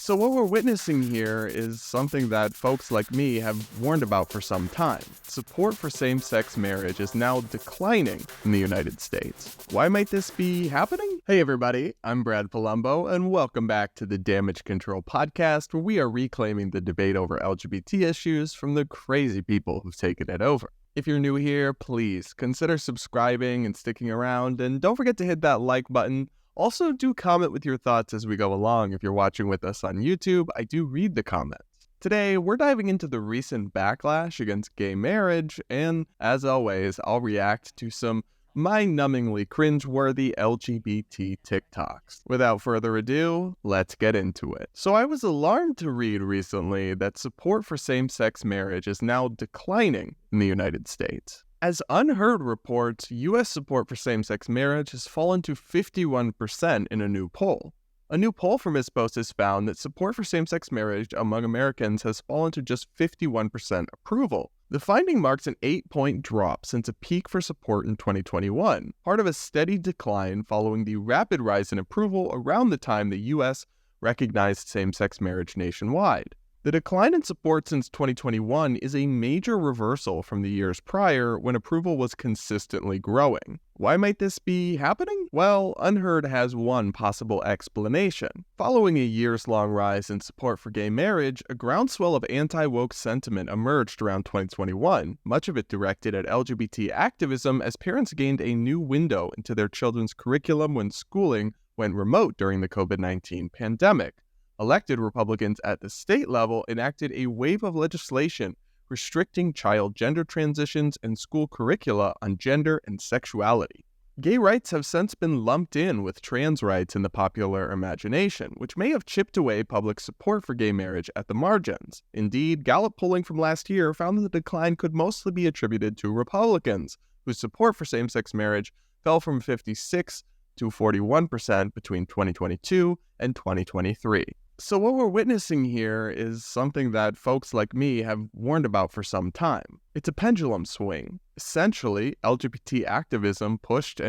So what we're witnessing here is something that folks like me have warned about for some time. Support for same-sex marriage is now declining in the United States. Why might this be happening? Hey everybody, I'm Brad Polumbo, and welcome back to the Damage Control podcast, where we are reclaiming the debate over LGBT issues from the crazy people who've taken it over. If you're new here, please consider subscribing and sticking around, and don't forget to hit that like button. Also, do comment with your thoughts as we go along. If you're watching with us on YouTube, I do read the comments. Today, we're diving into the recent backlash against gay marriage, and as always, I'll react to some mind-numbingly cringe-worthy LGBT TikToks. Without further ado, let's get into it. So I was alarmed to read recently that support for same-sex marriage is now declining in the United States. As Unheard reports, U.S. support for same-sex marriage has fallen to 51% in a new poll. A new poll from ISPOS has found that support for same-sex marriage among Americans has fallen to just 51% approval. The finding marks an 8-point drop since a peak for support in 2021, part of a steady decline following the rapid rise in approval around the time the U.S. recognized same-sex marriage nationwide. The decline in support since 2021 is a major reversal from the years prior when approval was consistently growing. Why might this be happening? Well, Unheard has one possible explanation. Following a years-long rise in support for gay marriage, a groundswell of anti-woke sentiment emerged around 2021, much of it directed at LGBT activism as parents gained a new window into their children's curriculum when schooling went remote during the COVID-19 pandemic. Elected Republicans at the state level enacted a wave of legislation restricting child gender transitions and school curricula on gender and sexuality. Gay rights have since been lumped in with trans rights in the popular imagination, which may have chipped away public support for gay marriage at the margins. Indeed, Gallup polling from last year found that the decline could mostly be attributed to Republicans, whose support for same-sex marriage fell from 56% to 41% between 2022 and 2023. So what we're witnessing here is something that folks like me have warned about for some time. It's a pendulum swing. Essentially, LGBT activism pushed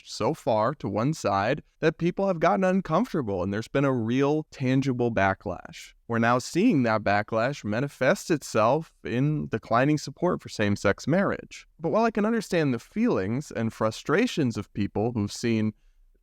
so far to one side that people have gotten uncomfortable and there's been a real tangible backlash. We're now seeing that backlash manifest itself in declining support for same-sex marriage. But while I can understand the feelings and frustrations of people who've seen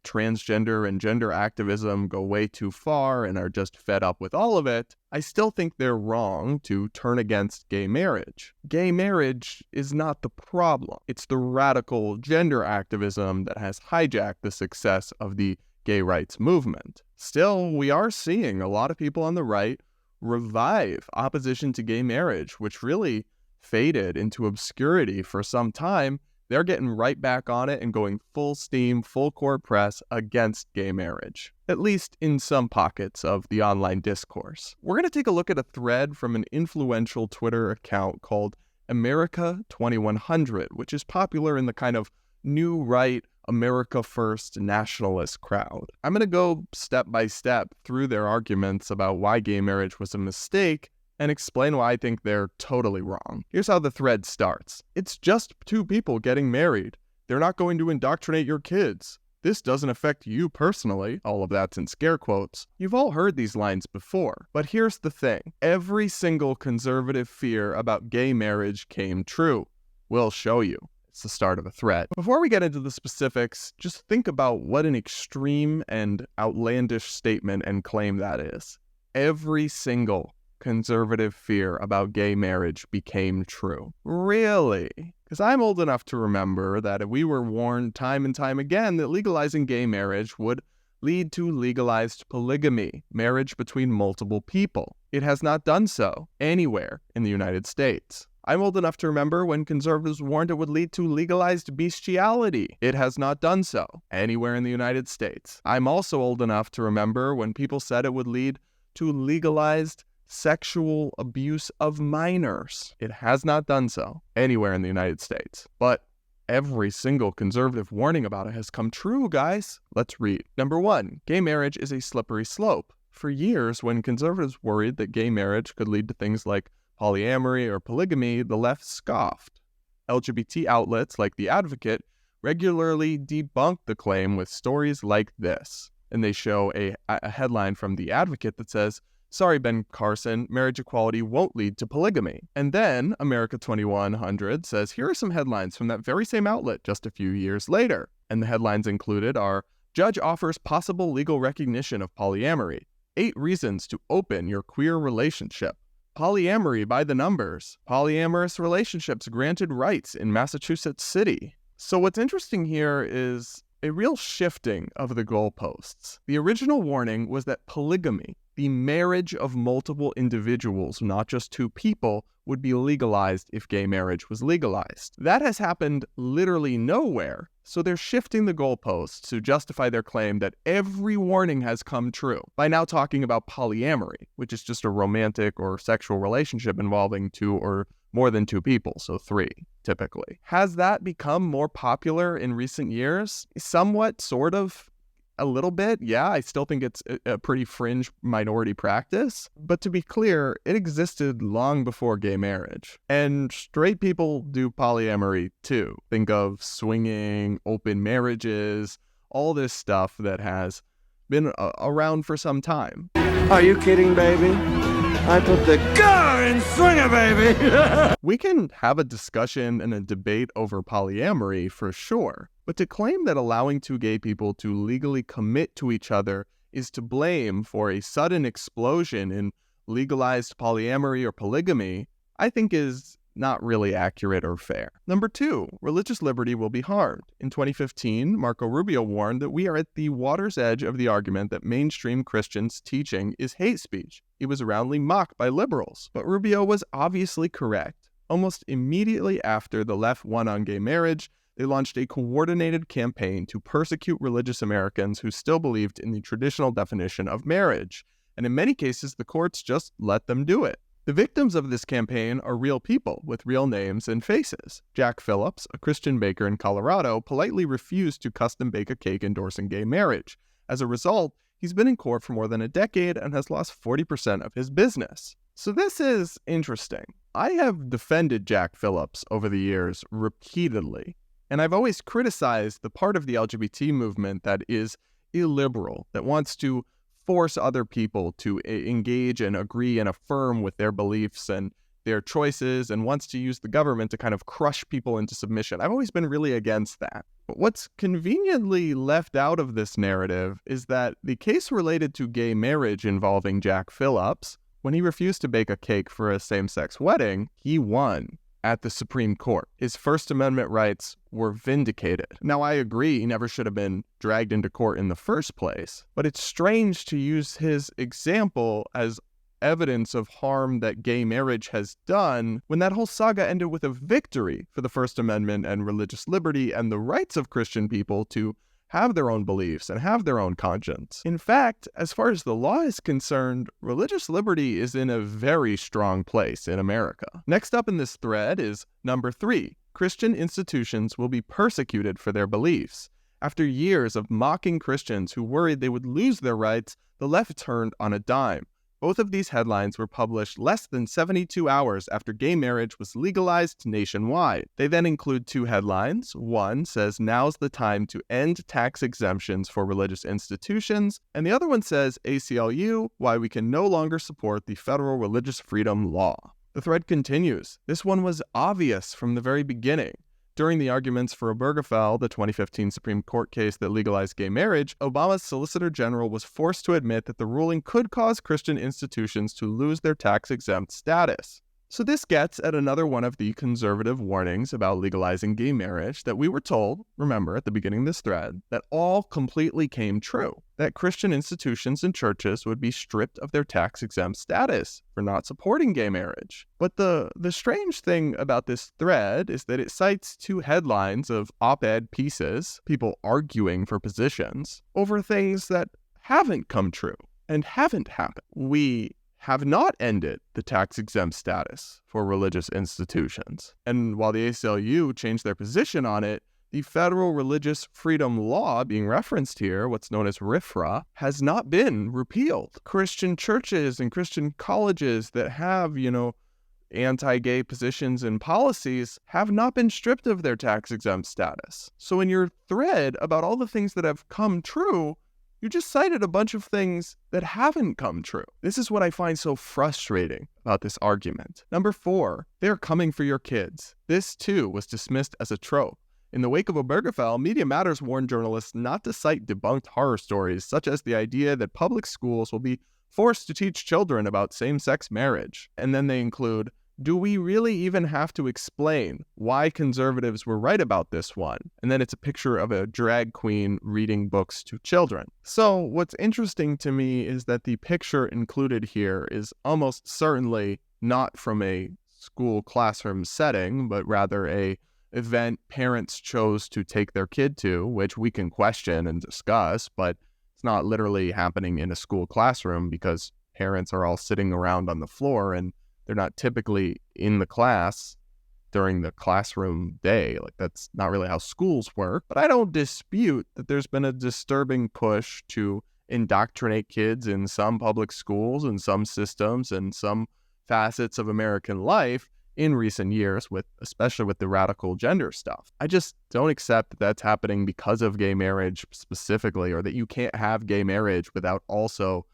transgender and gender activism go way too far and are just fed up with all of it, I still think they're wrong to turn against gay marriage. Gay marriage is not the problem. It's the radical gender activism that has hijacked the success of the gay rights movement. Still, we are seeing a lot of people on the right revive opposition to gay marriage, which really faded into obscurity for some time. They're getting right back on it and going full steam, full court press against gay marriage, at least in some pockets of the online discourse. We're going to take a look at a thread from an influential Twitter account called America 2100, which is popular in the kind of new right, America First nationalist crowd. I'm going to go step by step through their arguments about why gay marriage was a mistake and explain why I think they're totally wrong. Here's how the thread starts. It's just two people getting married. They're not going to indoctrinate your kids. This doesn't affect you personally. All of that's in scare quotes. You've all heard these lines before. But here's the thing. Every single conservative fear about gay marriage came true. We'll show you. It's the start of a thread. Before we get into the specifics, just think about what an extreme and outlandish statement and claim that is. Every single conservative fear about gay marriage became true. Really? Because I'm old enough to remember that we were warned time and time again that legalizing gay marriage would lead to legalized polygamy, marriage between multiple people. It has not done so anywhere in the United States. I'm old enough to remember when conservatives warned it would lead to legalized bestiality. It has not done so anywhere in the United States. I'm also old enough to remember when people said it would lead to legalized sexual abuse of minors. It has not done so anywhere in the United States. But every single conservative warning about it has come true, guys. Let's read. Number 1, gay marriage is a slippery slope. For years, when conservatives worried that gay marriage could lead to things like polyamory or polygamy, the left scoffed. LGBT outlets like The Advocate regularly debunk the claim with stories like this. And they show a headline from The Advocate that says, Sorry, Ben Carson, marriage equality won't lead to polygamy. And then America 2100 says, here are some headlines from that very same outlet just a few years later. And the headlines included are, Judge offers possible legal recognition of polyamory. 8 reasons to open your queer relationship. Polyamory by the numbers. Polyamorous relationships granted rights in Massachusetts City. So what's interesting here is a real shifting of the goalposts. The original warning was that polygamy, the marriage of multiple individuals, not just 2 people, would be legalized if gay marriage was legalized. That has happened literally nowhere, so they're shifting the goalposts to justify their claim that every warning has come true by now talking about polyamory, which is just a romantic or sexual relationship involving 2 or more than 2 people, so 3 typically. Has that become more popular in recent years? Somewhat, sort of. A little bit, yeah, I still think it's a pretty fringe minority practice. But to be clear, it existed long before gay marriage. And straight people do polyamory too. Think of swinging, open marriages, all this stuff that has been around for some time. Are you kidding, baby? I put the car in swinger, baby! We can have a discussion and a debate over polyamory for sure, but to claim that allowing 2 gay people to legally commit to each other is to blame for a sudden explosion in legalized polyamory or polygamy, I think is not really accurate or fair. Number 2, religious liberty will be harmed. In 2015, Marco Rubio warned that we are at the water's edge of the argument that mainstream Christians' teaching is hate speech. He was roundly mocked by liberals, but Rubio was obviously correct. Almost immediately after the left won on gay marriage, they launched a coordinated campaign to persecute religious Americans who still believed in the traditional definition of marriage. And in many cases, the courts just let them do it. The victims of this campaign are real people with real names and faces. Jack Phillips, a Christian baker in Colorado, politely refused to custom bake a cake endorsing gay marriage. As a result, he's been in court for more than a decade and has lost 40% of his business. So this is interesting. I have defended Jack Phillips over the years repeatedly, and I've always criticized the part of the LGBT movement that is illiberal, that wants to force other people to engage and agree and affirm with their beliefs and their choices and wants to use the government to kind of crush people into submission. I've always been really against that. But what's conveniently left out of this narrative is that the case related to gay marriage involving Jack Phillips, when he refused to bake a cake for a same-sex wedding, he won at the Supreme Court. His First Amendment rights were vindicated. Now, I agree he never should have been dragged into court in the first place, but it's strange to use his example as evidence of harm that gay marriage has done when that whole saga ended with a victory for the First Amendment and religious liberty and the rights of Christian people to have their own beliefs and have their own conscience. In fact, as far as the law is concerned, religious liberty is in a very strong place in America. Next up in this thread is number 3. Christian institutions will be persecuted for their beliefs. After years of mocking Christians who worried they would lose their rights, the left turned on a dime. Both of these headlines were published less than 72 hours after gay marriage was legalized nationwide. They then include 2 headlines. One says, "Now's the time to end tax exemptions for religious institutions," and the other one says, "ACLU, why we can no longer support the federal religious freedom law." The thread continues. This one was obvious from the very beginning. During the arguments for Obergefell, the 2015 Supreme Court case that legalized gay marriage, Obama's Solicitor General was forced to admit that the ruling could cause Christian institutions to lose their tax-exempt status. So this gets at another one of the conservative warnings about legalizing gay marriage that we were told, remember at the beginning of this thread, that all completely came true, that Christian institutions and churches would be stripped of their tax-exempt status for not supporting gay marriage. But the strange thing about this thread is that it cites 2 headlines of op-ed pieces, people arguing for positions, over things that haven't come true and haven't happened. We have not ended the tax-exempt status for religious institutions. And while the ACLU changed their position on it, the federal religious freedom law being referenced here, what's known as RFRA, has not been repealed. Christian churches and Christian colleges that have, anti-gay positions and policies have not been stripped of their tax-exempt status. So in your thread about all the things that have come true, You just cited a bunch of things that haven't come true. This is what I find so frustrating about this argument. Number 4, they're coming for your kids. This, too, was dismissed as a trope. In the wake of Obergefell, Media Matters warned journalists not to cite debunked horror stories, such as the idea that public schools will be forced to teach children about same-sex marriage. And then they include, do we really even have to explain why conservatives were right about this one? And then it's a picture of a drag queen reading books to children. So what's interesting to me is that the picture included here is almost certainly not from a school classroom setting, but rather a event parents chose to take their kid to, which we can question and discuss, but it's not literally happening in a school classroom because parents are all sitting around on the floor and they're not typically in the class during the classroom day. Like, that's not really how schools work. But I don't dispute that there's been a disturbing push to indoctrinate kids in some public schools and some systems and some facets of American life in recent years, especially with the radical gender stuff. I just don't accept that that's happening because of gay marriage specifically, or that you can't have gay marriage without also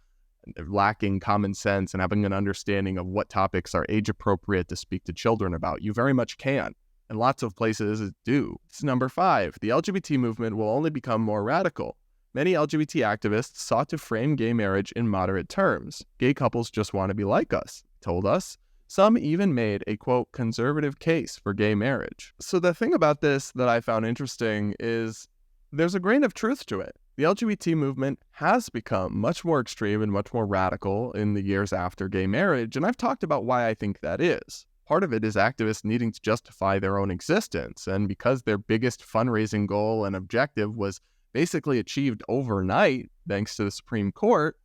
lacking common sense and having an understanding of what topics are age appropriate to speak to children about. You very much can, and lots of places do. It's number 5. The LGBT movement will only become more radical. Many LGBT activists sought to frame gay marriage in moderate terms. Gay couples just want to be like us, told us. Some even made a, quote, conservative case for gay marriage. So the thing about this that I found interesting is there's a grain of truth to it. The LGBT movement has become much more extreme and much more radical in the years after gay marriage, and I've talked about why I think that is. Part of it is activists needing to justify their own existence, and because their biggest fundraising goal and objective was basically achieved overnight, thanks to the Supreme Court,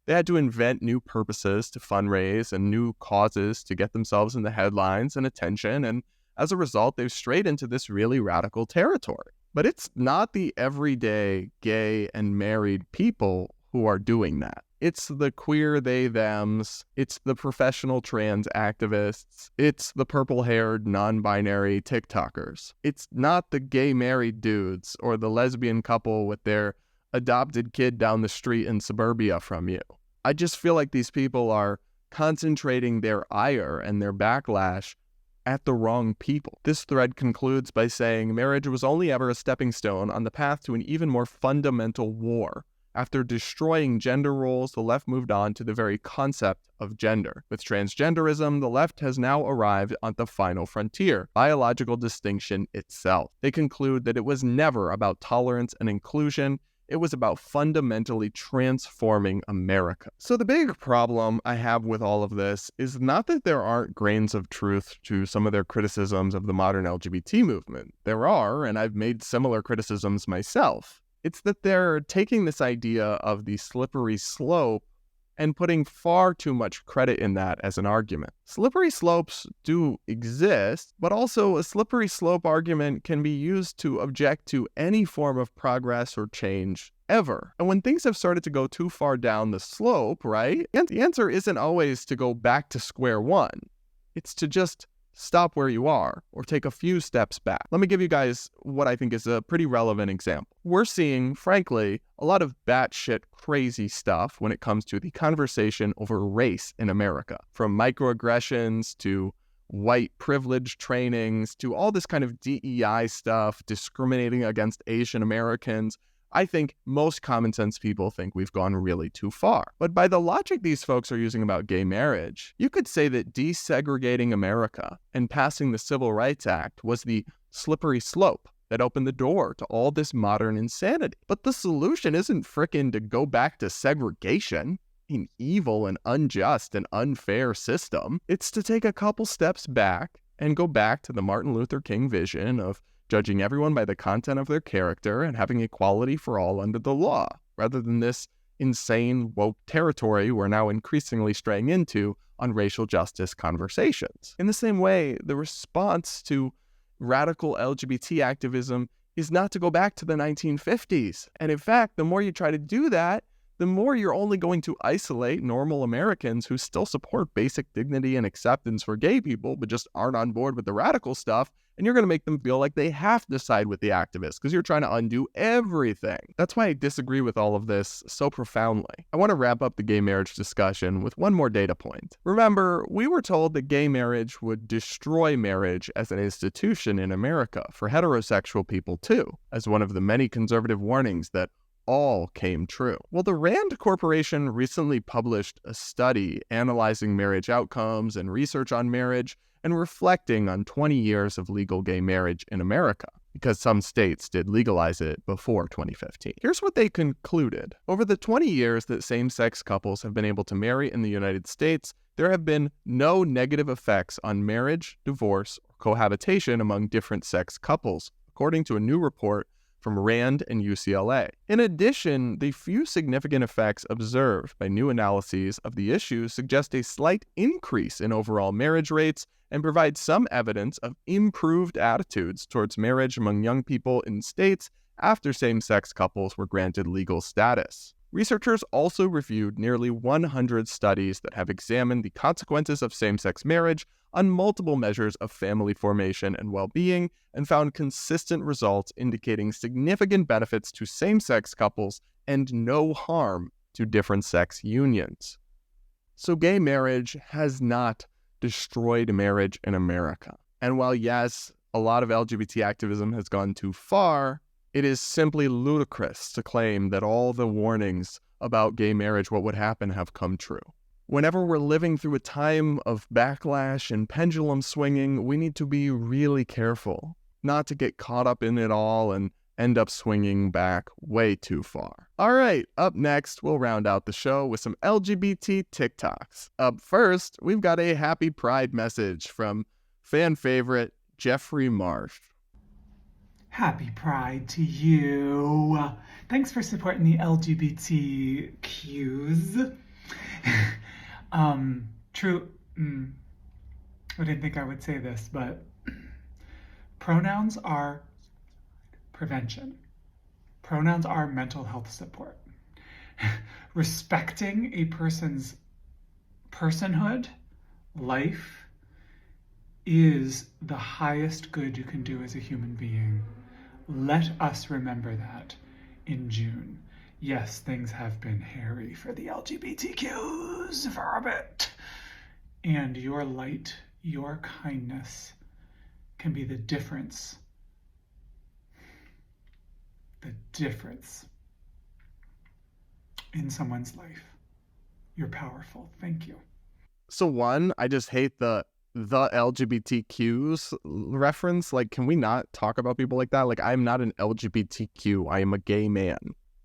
they had to invent new purposes to fundraise and new causes to get themselves in the headlines and attention, and as a result, they've strayed into this really radical territory. But it's not the everyday gay and married people who are doing that. It's the queer they thems, it's the professional trans activists, it's the purple-haired non-binary TikTokers. It's not the gay married dudes or the lesbian couple with their adopted kid down the street in suburbia from you. I just feel like these people are concentrating their ire and their backlash at the wrong people. This thread concludes by saying marriage was only ever a stepping stone on the path to an even more fundamental war. After destroying gender roles, the left moved on to the very concept of gender. With transgenderism, the left has now arrived at the final frontier, biological distinction itself. They conclude that it was never about tolerance and inclusion. It was about fundamentally transforming America. So the big problem I have with all of this is not that there aren't grains of truth to some of their criticisms of the modern LGBT movement. There are, and I've made similar criticisms myself. It's that they're taking this idea of the slippery slope and putting far too much credit in that as an argument. Slippery slopes do exist, but also a slippery slope argument can be used to object to any form of progress or change ever. And when things have started to go too far down the slope, right, the answer isn't always to go back to square one. It's to just stop where you are or take a few steps back. Let me give you guys what I think is a pretty relevant example. We're seeing, frankly, a lot of batshit crazy stuff when it comes to the conversation over race in America. From microaggressions to white privilege trainings to all this kind of DEI stuff, discriminating against Asian Americans. I think most common sense people think we've gone really too far. But by the logic these folks are using about gay marriage, you could say that desegregating America and passing the Civil Rights Act was the slippery slope that opened the door to all this modern insanity. But the solution isn't frickin' to go back to segregation, an evil and unjust and unfair system. It's to take a couple steps back and go back to the Martin Luther King vision of judging everyone by the content of their character and having equality for all under the law, rather than this insane woke territory we're now increasingly straying into on racial justice conversations. In the same way, the response to radical LGBT activism is not to go back to the 1950s. And in fact, the more you try to do that, the more you're only going to isolate normal Americans who still support basic dignity and acceptance for gay people, but just aren't on board with the radical stuff. And you're going to make them feel like they have to side with the activists because you're trying to undo everything. That's why I disagree with all of this so profoundly. I want to wrap up the gay marriage discussion with one more data point. Remember, we were told that gay marriage would destroy marriage as an institution in America for heterosexual people too, as one of the many conservative warnings that all came true. Well, the Rand Corporation recently published a study analyzing marriage outcomes and research on marriage and reflecting on 20 years of legal gay marriage in America, because some states did legalize it before 2015. Here's what they concluded. Over the 20 years that same-sex couples have been able to marry in the United States, there have been no negative effects on marriage, divorce, or cohabitation among different sex couples, according to a new report from Rand and UCLA. In addition, the few significant effects observed by new analyses of the issue suggest a slight increase in overall marriage rates and provide some evidence of improved attitudes towards marriage among young people in states after same-sex couples were granted legal status. Researchers also reviewed nearly 100 studies that have examined the consequences of same-sex marriage on multiple measures of family formation and well-being, and found consistent results indicating significant benefits to same-sex couples and no harm to different sex unions. So gay marriage has not destroyed marriage in America. And while yes, a lot of LGBT activism has gone too far, it is simply ludicrous to claim that all the warnings about gay marriage, what would happen, have come true. Whenever we're living through a time of backlash and pendulum swinging, we need to be really careful not to get caught up in it all and end up swinging back way too far. All right, up next, we'll round out the show with some LGBT TikToks. Up first, we've got a happy Pride message from fan favorite Jeffrey Marsh. Happy Pride to you. Thanks for supporting the LGBTQs. I didn't think I would say this, but pronouns are prevention. Pronouns are mental health support. Respecting a person's personhood, life, is the highest good you can do as a human being. Let us remember that in June. Yes, things have been hairy for the LGBTQs for a bit. And your light, your kindness can be the difference. The difference in someone's life. You're powerful. Thank you. So one, I just hate the LGBTQs reference. Like, can we not talk about people like that? Like, I'm not an LGBTQ. I am a gay man.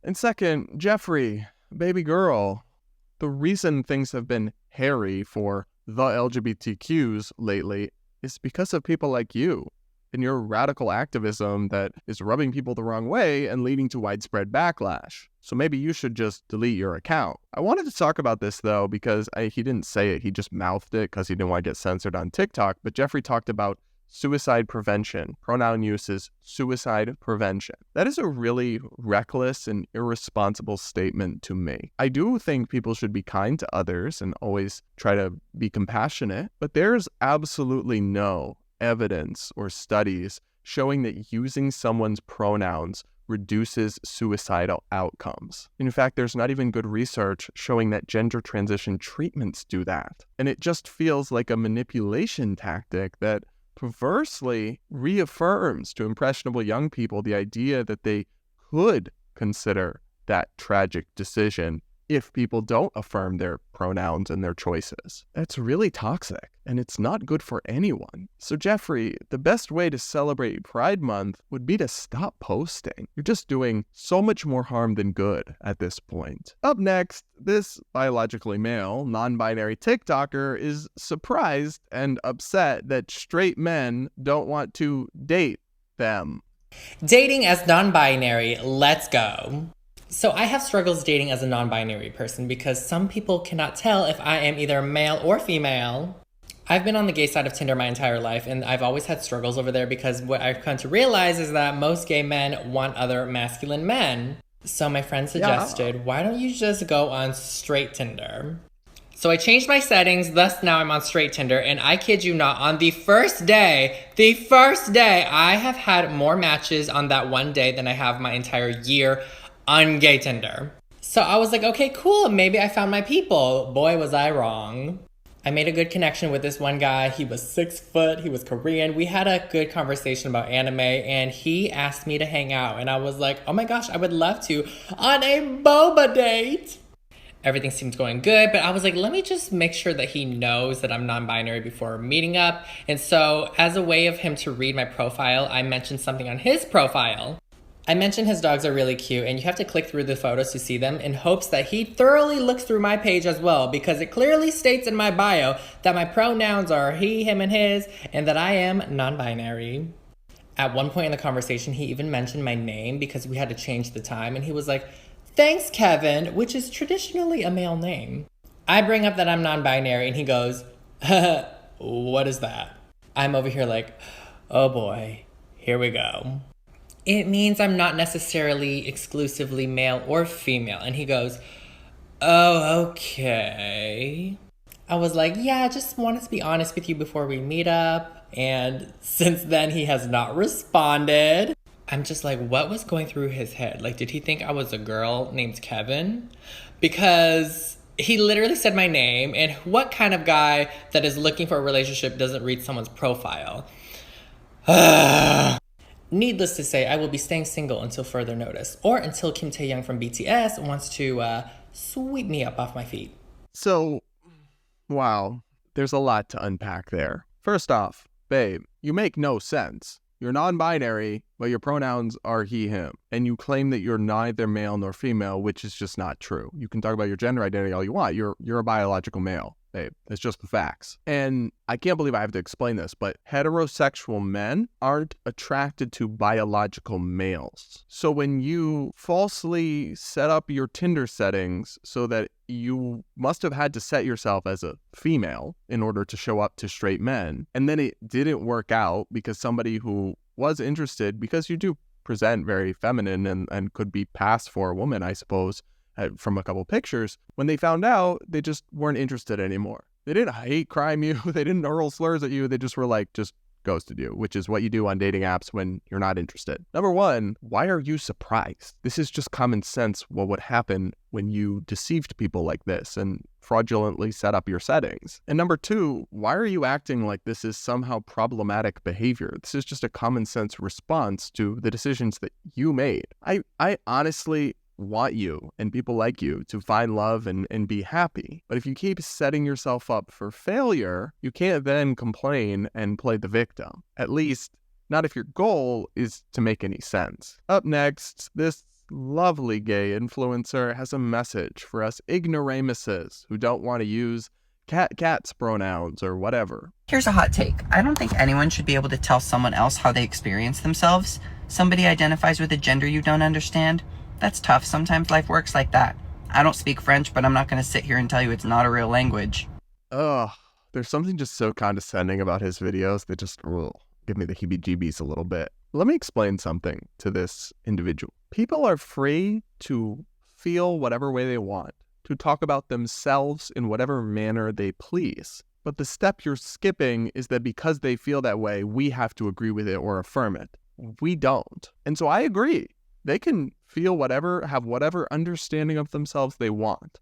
And second, Jeffrey, baby girl, the reason things have been hairy for the LGBTQs lately is because of people like you and your radical activism that is rubbing people the wrong way and leading to widespread backlash. So maybe you should just delete your account. I wanted to talk about this, though, because he didn't say it. He just mouthed it because he didn't want to get censored on TikTok. But Jeffrey talked about suicide prevention. Pronoun use is suicide prevention. That is a really reckless and irresponsible statement to me. I do think people should be kind to others and always try to be compassionate, but there's absolutely no evidence or studies showing that using someone's pronouns reduces suicidal outcomes. In fact, there's not even good research showing that gender transition treatments do that. And it just feels like a manipulation tactic that perversely reaffirms to impressionable young people the idea that they could consider that tragic decision if people don't affirm their pronouns and their choices. That's really toxic, and it's not good for anyone. So Jeffrey, the best way to celebrate Pride Month would be to stop posting. You're just doing so much more harm than good at this point. Up next, this biologically male, non-binary TikToker is surprised and upset that straight men don't want to date them. Dating as non-binary, let's go. So I have struggles dating as a non-binary person because some people cannot tell if I am either male or female. I've been on the gay side of Tinder my entire life, and I've always had struggles over there because what I've come to realize is that most gay men want other masculine men. So my friend suggested, why don't you just go on straight Tinder? So I changed my settings, thus now I'm on straight Tinder, and I kid you not, on the first day, I have had more matches on that one day than I have my entire year on gay Tinder. So I was like, okay, cool, maybe I found my people. Boy, was I wrong. I made a good connection with this one guy. He was 6 foot, he was Korean. We had a good conversation about anime, and he asked me to hang out. And I was like, oh my gosh, I would love to on a boba date. Everything seemed going good, but I was like, let me just make sure that he knows that I'm non-binary before meeting up. And so as a way of him to read my profile, I mentioned something on his profile. I mentioned his dogs are really cute, and you have to click through the photos to see them in hopes that he thoroughly looks through my page as well, because it clearly states in my bio that my pronouns are he, him, and his, and that I am non-binary. At one point in the conversation, he even mentioned my name because we had to change the time, and he was like, thanks, Kevin, which is traditionally a male name. I bring up that I'm non-binary, and he goes, what is that? I'm over here like, oh boy, here we go. It means I'm not necessarily exclusively male or female. And he goes, oh, okay. I was like, yeah, I just wanted to be honest with you before we meet up. And since then, he has not responded. I'm just like, what was going through his head? Like, did he think I was a girl named Kevin? Because he literally said my name. And what kind of guy that is looking for a relationship doesn't read someone's profile? Needless to say, I will be staying single until further notice, or until Kim Tae-young from BTS wants to sweep me up off my feet. So, wow, there's a lot to unpack there. First off, babe, you make no sense. You're non-binary, but your pronouns are he, him. And you claim that you're neither male nor female, which is just not true. You can talk about your gender identity all you want. You're a biological male, babe. It's just the facts. And I can't believe I have to explain this, but heterosexual men aren't attracted to biological males. So when you falsely set up your Tinder settings so that you must have had to set yourself as a female in order to show up to straight men, and then it didn't work out because somebody who was interested, because you do present very feminine and could be passed for a woman, I suppose, from a couple pictures, when they found out, they just weren't interested anymore. They didn't hate crime you, they didn't hurl slurs at you, they just were like, just ghosted you, which is what you do on dating apps when you're not interested. Number one, why are you surprised? This is just common sense what would happen when you deceived people like this and fraudulently set up your settings. And number two, why are you acting like this is somehow problematic behavior? This is just a common sense response to the decisions that you made. I honestly want you and people like you to find love and be happy. But if you keep setting yourself up for failure, you can't then complain and play the victim. At least, not if your goal is to make any sense. Up next, this lovely gay influencer has a message for us ignoramuses who don't want to use cat's pronouns or whatever. Here's a hot take. I don't think anyone should be able to tell someone else how they experience themselves. Somebody identifies with a gender you don't understand. That's tough. Sometimes life works like that. I don't speak French, but I'm not going to sit here and tell you it's not a real language. Ugh, there's something just so condescending about his videos that just give me the heebie-jeebies a little bit. Let me explain something to this individual. People are free to feel whatever way they want, to talk about themselves in whatever manner they please. But the step you're skipping is that because they feel that way, we have to agree with it or affirm it. We don't. And so I agree. They can feel whatever, have whatever understanding of themselves they want.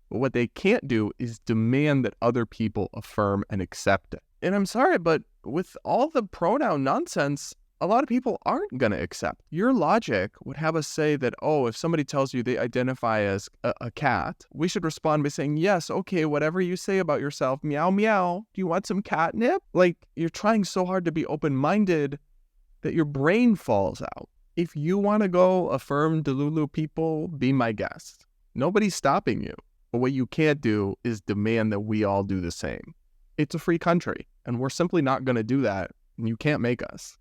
But what they can't do is demand that other people affirm and accept it. And I'm sorry, but with all the pronoun nonsense, a lot of people aren't going to accept. Your logic would have us say that, oh, if somebody tells you they identify as a cat, we should respond by saying, yes, okay, whatever you say about yourself, meow, meow. Do you want some catnip? Like, you're trying so hard to be open-minded that your brain falls out. If you want to go affirm Delulu people, be my guest. Nobody's stopping you. But what you can't do is demand that we all do the same. It's a free country, and we're simply not going to do that, and you can't make us.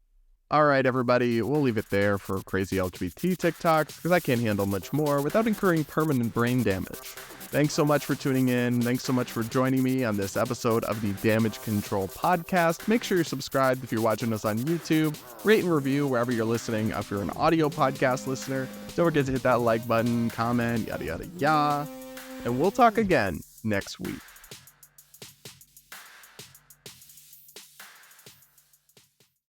All right, everybody, we'll leave it there for crazy LGBT TikToks, because I can't handle much more without incurring permanent brain damage. Thanks so much for tuning in. Thanks so much for joining me on this episode of the Damage Control Podcast. Make sure you're subscribed if you're watching us on YouTube. Rate and review wherever you're listening. If you're an audio podcast listener, don't forget to hit that like button, comment, yada, yada, yada. And we'll talk again next week.